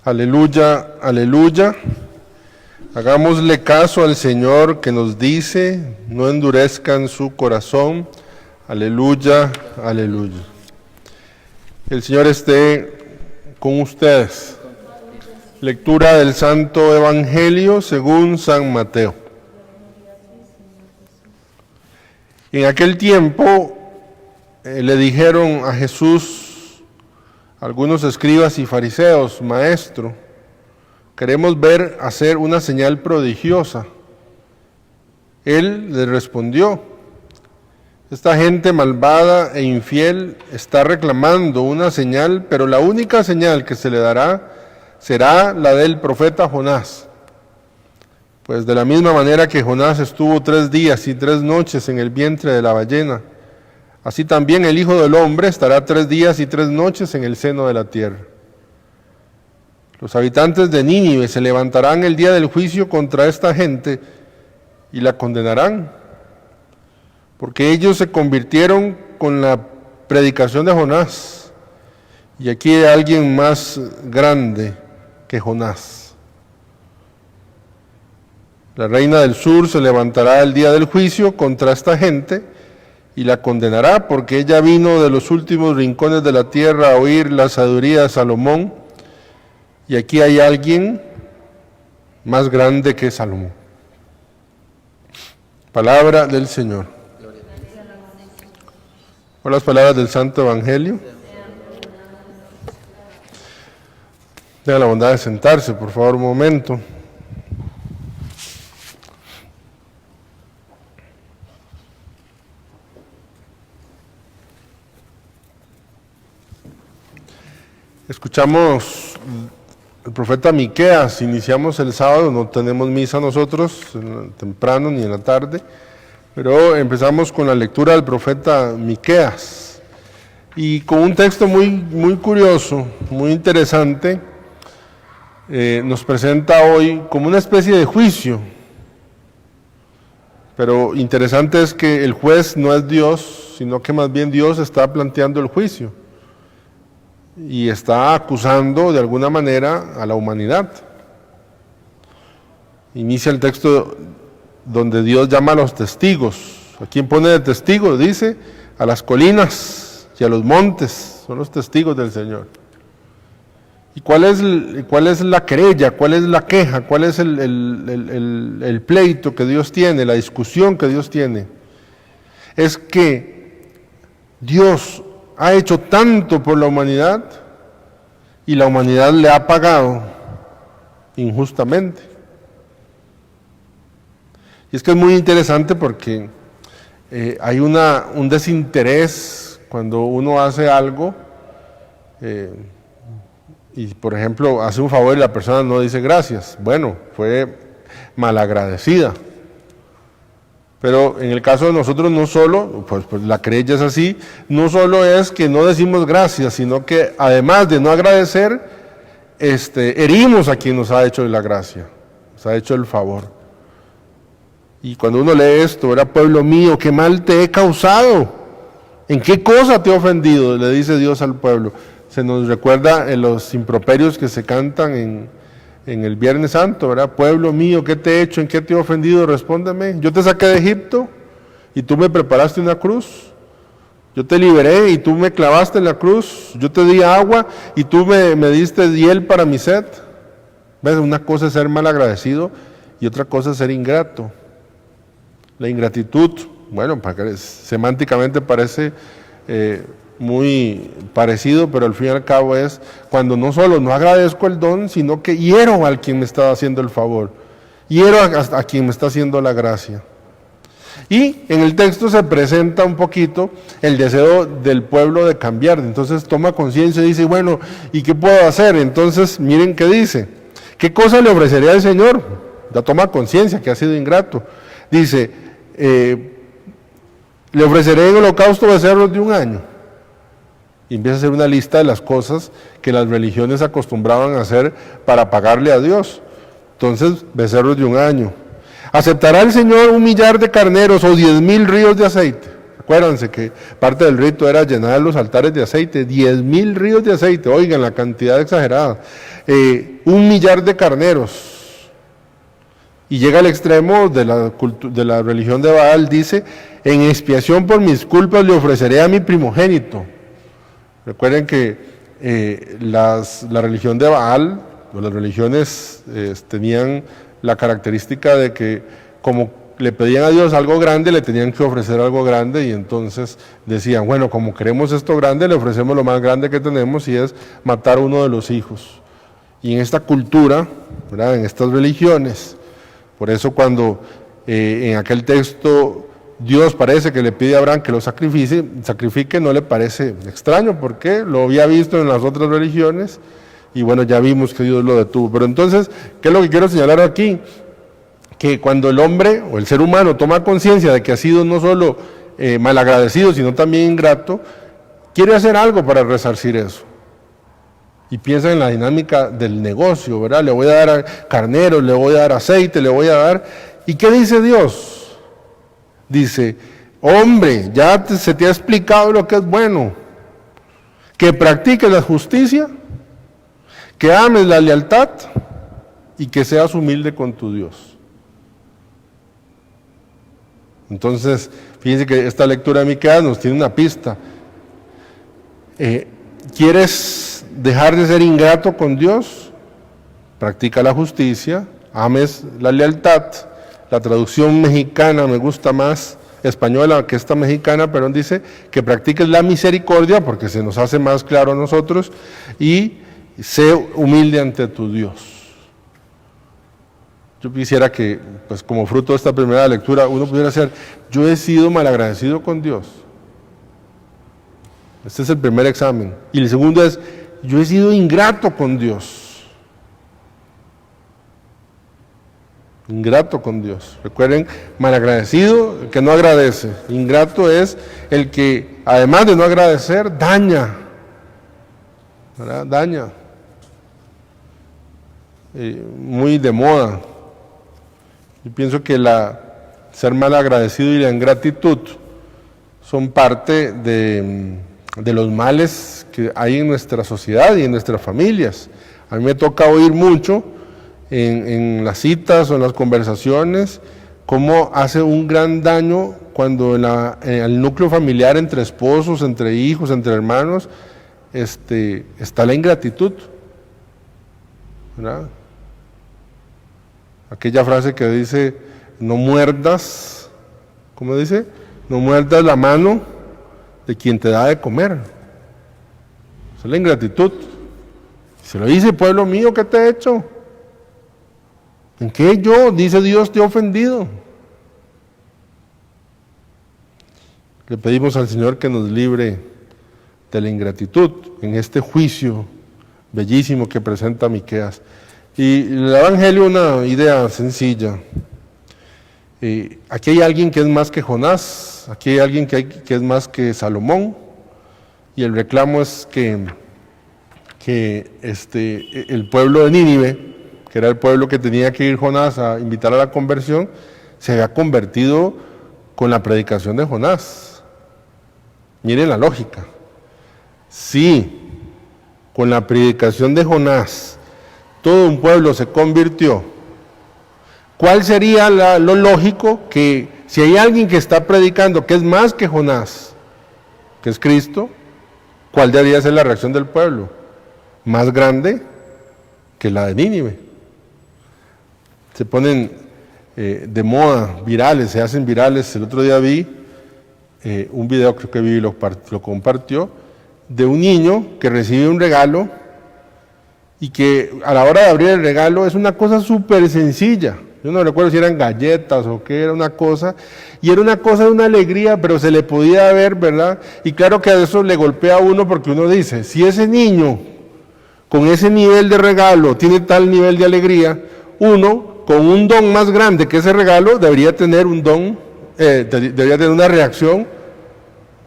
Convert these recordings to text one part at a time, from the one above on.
Aleluya, aleluya. Hagámosle caso al Señor que nos dice, no endurezcan su corazón. Aleluya, aleluya. El Señor esté con ustedes. Lectura del Santo Evangelio según San Mateo. En aquel tiempo le dijeron a Jesús algunos escribas y fariseos: Maestro, queremos ver hacer una señal prodigiosa. Él les respondió: esta gente malvada e infiel está reclamando una señal, pero la única señal que se le dará será la del profeta Jonás. Pues de la misma manera que Jonás estuvo 3 días y 3 noches en el vientre de la ballena, así también el Hijo del Hombre estará 3 días y 3 noches en el seno de la tierra. Los habitantes de Nínive se levantarán el día del juicio contra esta gente y la condenarán, porque ellos se convirtieron con la predicación de Jonás, y aquí hay alguien más grande que Jonás. La reina del sur se levantará el día del juicio contra esta gente y la condenará, porque ella vino de los últimos rincones de la tierra a oír la sabiduría de Salomón, y aquí hay alguien más grande que Salomón. Palabra del Señor. Por las palabras del Santo Evangelio. Tengan la bondad de sentarse, por favor, un momento. Escuchamos el profeta Miqueas. Iniciamos el sábado, no tenemos misa nosotros temprano ni en la tarde, pero empezamos con la lectura del profeta Miqueas y con un texto muy curioso, muy interesante. Nos presenta hoy como una especie de juicio, pero interesante es que el juez no es Dios, sino que más bien Dios está planteando el juicio y está acusando de alguna manera a la humanidad. Inicia el texto donde Dios llama a los testigos. ¿A quién pone de testigo? Dice, a las colinas y a los montes, son los testigos del Señor. ¿Y cuál es la querella? ¿Cuál es la queja? ¿Cuál es el pleito que Dios tiene, la discusión que Dios tiene? Es que Dios ha hecho tanto por la humanidad y la humanidad le ha pagado injustamente. Y es que es muy interesante porque hay un desinterés cuando uno hace algo y, por ejemplo, hace un favor y la persona no dice gracias. Bueno, fue malagradecida. Pero en el caso de nosotros no solo, pues la querella es así, no solo es que no decimos gracias, sino que además de no agradecer, herimos a quien nos ha hecho la gracia, nos ha hecho el favor. Y cuando uno lee esto, era pueblo mío, ¿qué mal te he causado? ¿En qué cosa te he ofendido? Le dice Dios al pueblo. Se nos recuerda en los improperios que se cantan en el Viernes Santo, ¿verdad? Pueblo mío, ¿qué te he hecho? ¿En qué te he ofendido? Respóndeme. Yo te saqué de Egipto y tú me preparaste una cruz. Yo te liberé y tú me clavaste en la cruz. Yo te di agua y tú me diste hiel para mi sed. ¿Ves? Una cosa es ser malagradecido y otra cosa es ser ingrato. La ingratitud, bueno, semánticamente parece muy parecido, pero al fin y al cabo es cuando no solo no agradezco el don, sino que hiero al quien me está haciendo el favor, hiero a quien me está haciendo la gracia. Y en el texto se presenta un poquito el deseo del pueblo de cambiar. Entonces toma conciencia y dice, bueno, ¿y qué puedo hacer? Entonces miren qué dice, ¿qué cosa le ofrecería al Señor? Ya toma conciencia que ha sido ingrato. Dice, le ofreceré en holocausto becerros de 1 año. Y empieza a hacer una lista de las cosas que las religiones acostumbraban a hacer para pagarle a Dios. Entonces, becerros de 1 año. ¿Aceptará el Señor 1 millar de carneros o 10,000 ríos de aceite? Acuérdense que parte del rito era llenar los altares de aceite, 10,000 ríos de aceite, oigan la cantidad exagerada, 1,000,000 de carneros. Y llega al extremo de la religión de Baal, dice, en expiación por mis culpas le ofreceré a mi primogénito. Recuerden que la religión de Baal, o las religiones tenían la característica de que como le pedían a Dios algo grande, le tenían que ofrecer algo grande, y entonces decían, bueno, como queremos esto grande, le ofrecemos lo más grande que tenemos, y es matar a uno de los hijos. Y en esta cultura, ¿verdad?, en estas religiones, por eso cuando en aquel texto Dios parece que le pide a Abraham que lo sacrifique, no le parece extraño, porque lo había visto en las otras religiones, y bueno, ya vimos que Dios lo detuvo. Pero entonces, ¿qué es lo que quiero señalar aquí? Que cuando el hombre o el ser humano toma conciencia de que ha sido no solo malagradecido, sino también ingrato, quiere hacer algo para resarcir eso. Y piensa en la dinámica del negocio, ¿verdad? Le voy a dar carneros, le voy a dar aceite, le voy a dar... ¿Y qué dice Dios? Dice, hombre, ya se te ha explicado lo que es bueno, que practiques la justicia, que ames la lealtad y que seas humilde con tu Dios. Entonces, fíjense que esta lectura de Miqueas nos tiene una pista. ¿Quieres dejar de ser ingrato con Dios? Practica la justicia, ames la lealtad. La traducción mexicana me gusta más, española, que esta mexicana, pero dice que practiques la misericordia, porque se nos hace más claro a nosotros, y sé humilde ante tu Dios. Yo quisiera que, pues como fruto de esta primera lectura, uno pudiera ser, yo he sido malagradecido con Dios. Este es el primer examen. Y el segundo es, yo he sido ingrato con Dios. Ingrato con Dios. Recuerden, malagradecido, el que no agradece. Ingrato es el que, además de no agradecer, daña. ¿Verdad? Daña. Muy de moda. Yo pienso que ser malagradecido y la ingratitud son parte de los males que hay en nuestra sociedad y en nuestras familias. A mí me toca oír mucho en las citas o en las conversaciones cómo hace un gran daño cuando en el núcleo familiar, entre esposos, entre hijos, entre hermanos, está la ingratitud, ¿verdad? Aquella frase que dice, no muerdas, ¿cómo dice? No muerdas la mano de quien te da de comer. Esa es la ingratitud. Se lo dice, pueblo mío, ¿qué te he hecho? ¿En qué yo, dice Dios, te he ofendido? Le pedimos al Señor que nos libre de la ingratitud en este juicio bellísimo que presenta Miqueas. Y el Evangelio, una idea sencilla. Aquí hay alguien que es más que Jonás, aquí hay alguien que es más que Salomón, y el reclamo es que el pueblo de Nínive, que era el pueblo que tenía que ir Jonás a invitar a la conversión, se había convertido con la predicación de Jonás. Miren la lógica. Si con la predicación de Jonás todo un pueblo se convirtió, ¿cuál sería lo lógico? Que si hay alguien que está predicando que es más que Jonás, que es Cristo, ¿cuál debería ser la reacción del pueblo? Más grande que la de Nínive. Se ponen de moda, virales, se hacen virales. El otro día vi un video, creo que vi, lo compartió, de un niño que recibe un regalo y que a la hora de abrir el regalo es una cosa súper sencilla. Yo no recuerdo si eran galletas o qué era una cosa, y era una cosa de una alegría, pero se le podía ver, ¿verdad? Y claro que a eso le golpea a uno, porque uno dice, si ese niño con ese nivel de regalo tiene tal nivel de alegría, uno con un don más grande que ese regalo debería tener un don, debería tener una reacción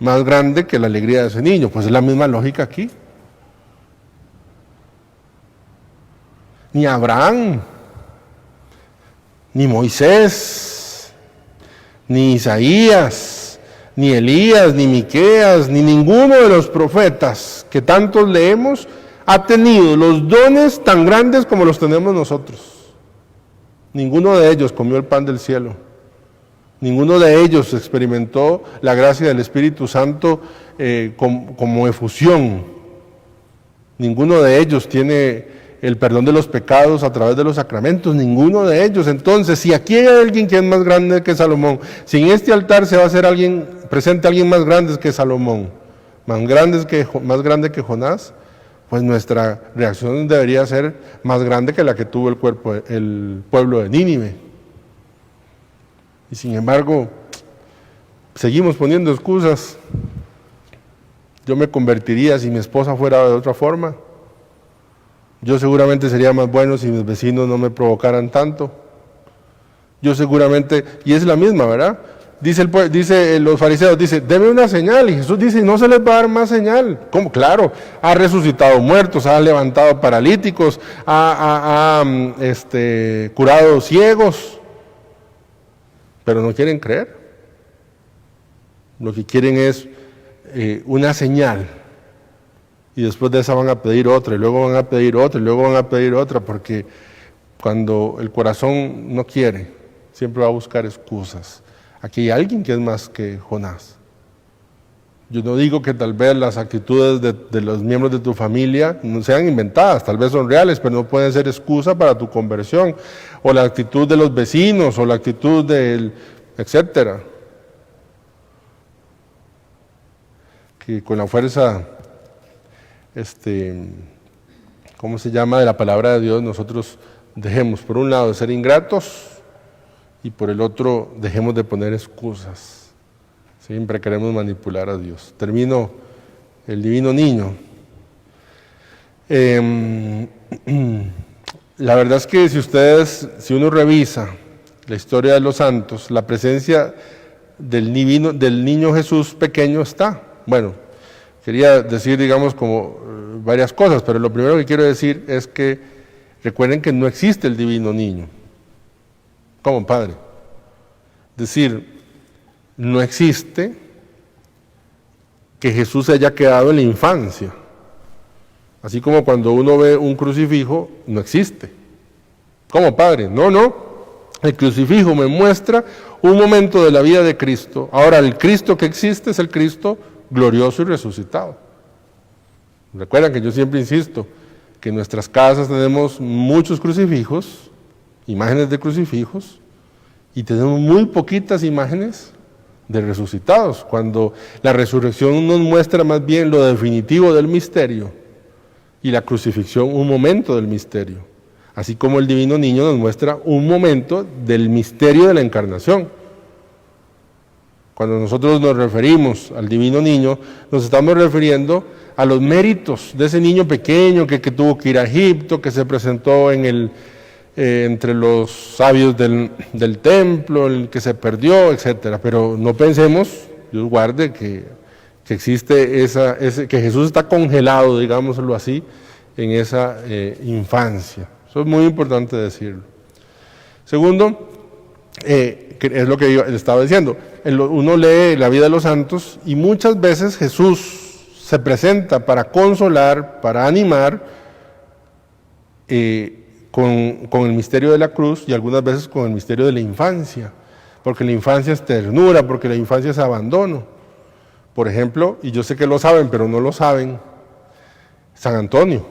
más grande que la alegría de ese niño. Pues es la misma lógica aquí. Ni Abraham, ni Moisés, ni Isaías, ni Elías, ni Miqueas, ni ninguno de los profetas que tantos leemos ha tenido los dones tan grandes como los tenemos nosotros. Ninguno de ellos comió el pan del cielo. Ninguno de ellos experimentó la gracia del Espíritu Santo como efusión. Ninguno de ellos tiene el perdón de los pecados a través de los sacramentos, ninguno de ellos. Entonces, si aquí hay alguien que es más grande que Salomón, si en este altar se va a hacer presente alguien más grande que Salomón, más grande que Jonás, pues nuestra reacción debería ser más grande que la que tuvo el pueblo de Nínive. Y sin embargo, seguimos poniendo excusas. Yo me convertiría si mi esposa fuera de otra forma. Yo seguramente sería más bueno si mis vecinos no me provocaran tanto. Yo seguramente, y es la misma, ¿verdad? Dice los fariseos, deme una señal, y Jesús dice, no se les va a dar más señal. ¿Cómo? Claro, ha resucitado muertos, ha levantado paralíticos, ha curado ciegos, pero no quieren creer. Lo que quieren es una señal. Y después de esa van a pedir otra, y luego van a pedir otra, y luego van a pedir otra, porque cuando el corazón no quiere, siempre va a buscar excusas. Aquí hay alguien que es más que Jonás. Yo no digo que tal vez las actitudes de los miembros de tu familia no sean inventadas, tal vez son reales, pero no pueden ser excusa para tu conversión, o la actitud de los vecinos, o la actitud etcétera. Que con la fuerza ¿cómo se llama?, de la palabra de Dios, nosotros dejemos por un lado de ser ingratos y por el otro dejemos de poner excusas. Siempre queremos manipular a Dios. Termino el divino niño. La verdad es que si uno revisa la historia de los santos, la presencia del niño Jesús pequeño está. Bueno, quería decir, digamos, como varias cosas, pero lo primero que quiero decir es que recuerden que no existe el divino niño. ¿Cómo, padre? Es decir, no existe que Jesús se haya quedado en la infancia. Así como cuando uno ve un crucifijo, no existe. ¿Cómo, padre? No. El crucifijo me muestra un momento de la vida de Cristo. Ahora, el Cristo que existe es el Cristo glorioso y resucitado. Recuerdan que yo siempre insisto que en nuestras casas tenemos muchos crucifijos, imágenes de crucifijos, y tenemos muy poquitas imágenes de resucitados, cuando la resurrección nos muestra más bien lo definitivo del misterio y la crucifixión un momento del misterio, así como el divino niño nos muestra un momento del misterio de la encarnación. Cuando nosotros nos referimos al divino niño, nos estamos refiriendo a los méritos de ese niño pequeño que tuvo que ir a Egipto, que se presentó entre los sabios del templo, el que se perdió, etcétera. Pero no pensemos, Dios guarde, que existe que Jesús está congelado, digámoslo así, en esa infancia. Eso es muy importante decirlo. Segundo, es lo que yo estaba diciendo, uno lee la vida de los santos y muchas veces Jesús se presenta para consolar, para animar, con el misterio de la cruz y algunas veces con el misterio de la infancia, porque la infancia es ternura, porque la infancia es abandono. Por ejemplo, y yo sé que lo saben, pero no lo saben, San Antonio,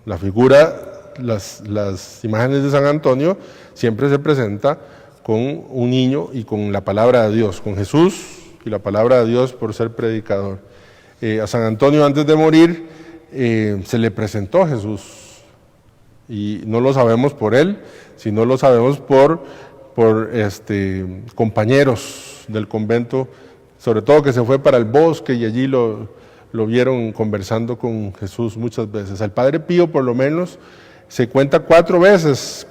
la figura, las imágenes de San Antonio siempre se presenta con un niño y con la palabra de Dios, con Jesús y la palabra de Dios por ser predicador. A San Antonio antes de morir se le presentó Jesús, y no lo sabemos por él, sino lo sabemos por compañeros del convento, sobre todo que se fue para el bosque y allí lo vieron conversando con Jesús muchas veces. Al Padre Pío por lo menos se cuenta cuatro veces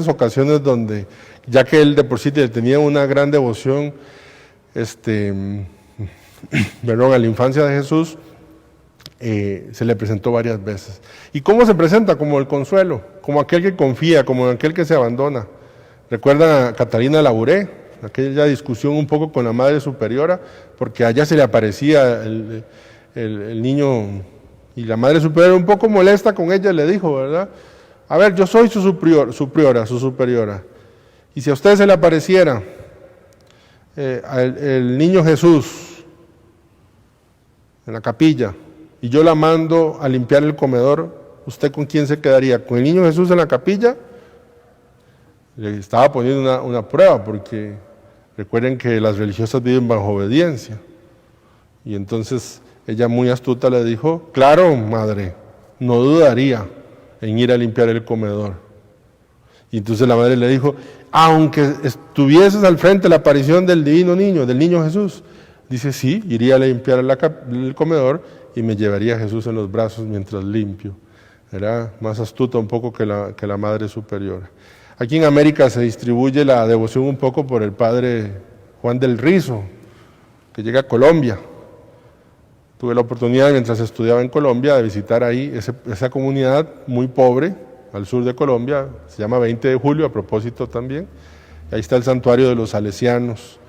ocasiones donde, ya que él de por sí tenía una gran devoción a la infancia de Jesús, se le presentó varias veces. ¿Y cómo se presenta? Como el consuelo, como aquel que confía, como aquel que se abandona. ¿Recuerdan a Catalina Labouré, aquella discusión un poco con la Madre Superiora, porque allá se le aparecía el niño, y la Madre Superiora un poco molesta con ella le dijo, ¿verdad? A ver, yo soy su superiora, y si a usted se le apareciera el niño Jesús en la capilla, y yo la mando a limpiar el comedor, ¿usted con quién se quedaría? ¿Con el niño Jesús en la capilla? Le estaba poniendo una prueba, porque recuerden que las religiosas viven bajo obediencia. Y entonces ella muy astuta le dijo, claro, madre, no dudaría en ir a limpiar el comedor. Y entonces la madre le dijo, aunque estuvieses al frente de la aparición del divino niño, del niño Jesús, dice, sí, iría a limpiar el comedor y me llevaría a Jesús en los brazos mientras limpio. Era más astuta un poco que la Madre Superiora. Aquí en América se distribuye la devoción un poco por el padre Juan del Rizo, que llega a Colombia. Tuve la oportunidad, mientras estudiaba en Colombia, de visitar ahí esa comunidad muy pobre, al sur de Colombia, se llama 20 de Julio, a propósito también. Ahí está el santuario de los salesianos,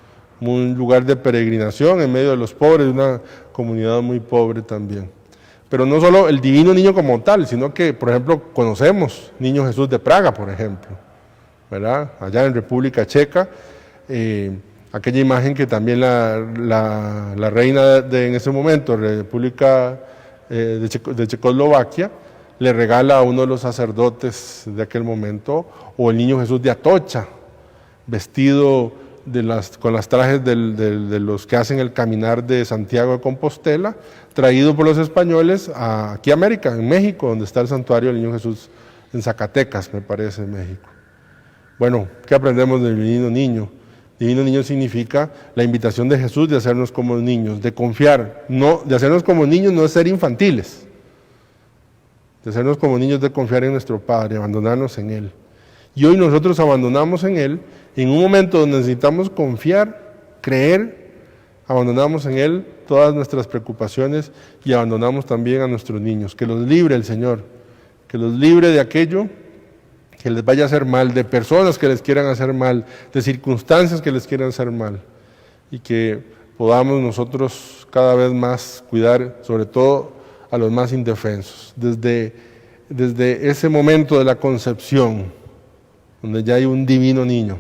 un lugar de peregrinación en medio de los pobres, una comunidad muy pobre también. Pero no solo el divino niño como tal, sino que, por ejemplo, conocemos Niño Jesús de Praga, por ejemplo, ¿verdad? Allá en República Checa, aquella imagen que también la reina en ese momento, República de Checoslovaquia, le regala a uno de los sacerdotes de aquel momento, o el Niño Jesús de Atocha, vestido con las trajes de los que hacen el caminar de Santiago de Compostela, traído por los españoles aquí a América, en México, donde está el santuario del Niño Jesús, en Zacatecas, me parece, en México. Bueno, ¿qué aprendemos del divino niño? Divino niño significa la invitación de Jesús de hacernos como niños, de confiar. No, de hacernos como niños no es ser infantiles, de hacernos como niños, de confiar en nuestro Padre, abandonarnos en Él. Y hoy nosotros abandonamos en Él, en un momento donde necesitamos confiar, creer, abandonamos en Él todas nuestras preocupaciones y abandonamos también a nuestros niños. Que los libre el Señor, que los libre de aquello que les vaya a hacer mal, de personas que les quieran hacer mal, de circunstancias que les quieran hacer mal, y que podamos nosotros cada vez más cuidar, sobre todo a los más indefensos, desde ese momento de la concepción, donde ya hay un divino niño,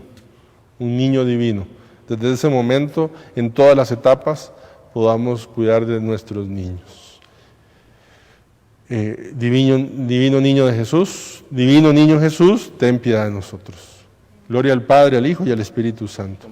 un niño divino, desde ese momento, en todas las etapas, podamos cuidar de nuestros niños. Divino niño de Jesús, divino niño Jesús, ten piedad de nosotros. Gloria al Padre, al Hijo y al Espíritu Santo.